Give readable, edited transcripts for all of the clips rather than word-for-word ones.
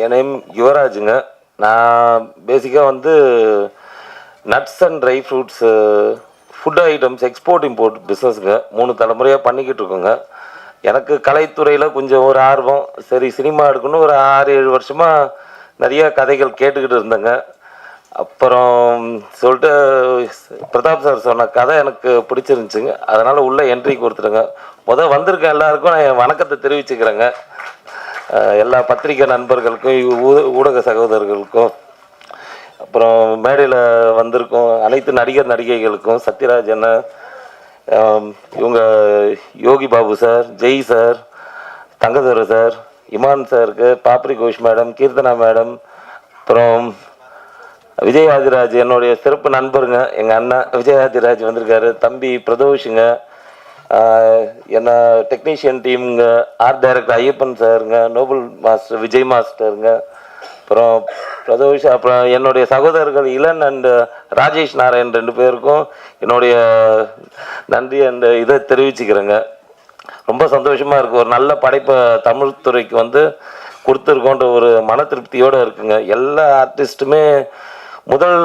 என் name யுவராஜுங்க. நான் பேசிக்காக வந்து nuts and dry fruits food items export import பிஸ்னஸுங்க 3 தலைமுறையாக பண்ணிக்கிட்டு இருக்கோங்க. எனக்கு கலைத்துறையில் கொஞ்சம் ஒரு ஆர்வம். சரி சினிமா எடுக்கணும் ஒரு 6-7 வருஷமாக நிறைய கதைகள் கேட்டுக்கிட்டு இருந்தேங்க. அப்புறம் சொல்லிட்டு பிரதாப் சார் சொன்ன கதை எனக்கு பிடிச்சிருந்துச்சுங்க. அதனால் உள்ளே என்ட்ரி கொடுத்துருங்க. வந்திருக்க எல்லாருக்கும் நான் என் வணக்கத்தை தெரிவிச்சுக்கிறேங்க. எல்லா பத்திரிகை நண்பர்களுக்கும் ஊடக சகோதரர்களுக்கும் அப்புறம் மேடையில் வந்திருக்கும் அனைத்து நடிகர் நடிகைகளுக்கும் சத்யராஜ் அண்ணா, இவங்க Yogi Babu sir, Jai sir, Thangadurai sir, Imman சாருக்கு, பாப்ரி கோஷ் மேடம், கீர்த்தனா மேடம், அப்புறம் விஜயாதிராஜ் என்னுடைய சிறப்பு நண்பருங்க. எங்கள் அண்ணன் விஜயாதிராஜ் வந்திருக்காரு, தம்பி பிரதோஷுங்க, என்ன டெக்னீஷியன் டீமுங்க, ஆர்ட் டைரக்டர் ஐயப்பன் சாருங்க, நோபல் மாஸ்டர் விஜய் மாஸ்டருங்க, அப்புறம் பிரதோஷ், அப்புறம் என்னுடைய சகோதரர்கள் இளன் அண்டு ராஜேஷ் நாராயண் 2 பேருக்கும் என்னுடைய நன்றி அண்டு இதை தெரிவிச்சுக்கிறேங்க. ரொம்ப சந்தோஷமாக இருக்குது. ஒரு நல்ல படைப்பை தமிழ் துறைக்கு வந்து கொடுத்துருக்கோன்ற ஒரு மன திருப்தியோடு இருக்குங்க. எல்லா ஆர்டிஸ்ட்டுமே முதல்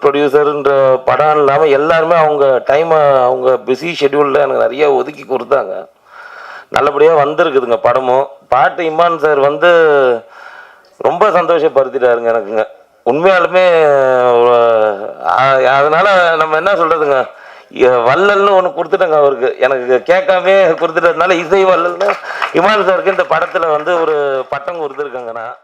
ப்ரொடியூசருன்ற படம் இல்லாமல் எல்லாருமே அவங்க டைமை அவங்க பிஸி ஷெட்யூலில் எனக்கு நிறைய ஒதுக்கி கொடுத்தாங்க. நல்லபடியாக வந்திருக்குதுங்க படமும். பாட்டு இமான் சார் வந்து ரொம்ப சந்தோஷப்படுத்திட்டாருங்க எனக்குங்க. உண்மையாலுமே அதனால் நம்ம என்ன சொல்கிறதுங்க, வள்ளல்னு ஒன்று கொடுத்துட்டேங்க அவருக்கு. எனக்கு கேட்காமே கொடுத்துட்டதுனால இசை வள்ளல்னு இமான் சாருக்கு இந்த படத்தில் வந்து ஒரு பட்டம் கொடுத்துருக்கேங்க நான்.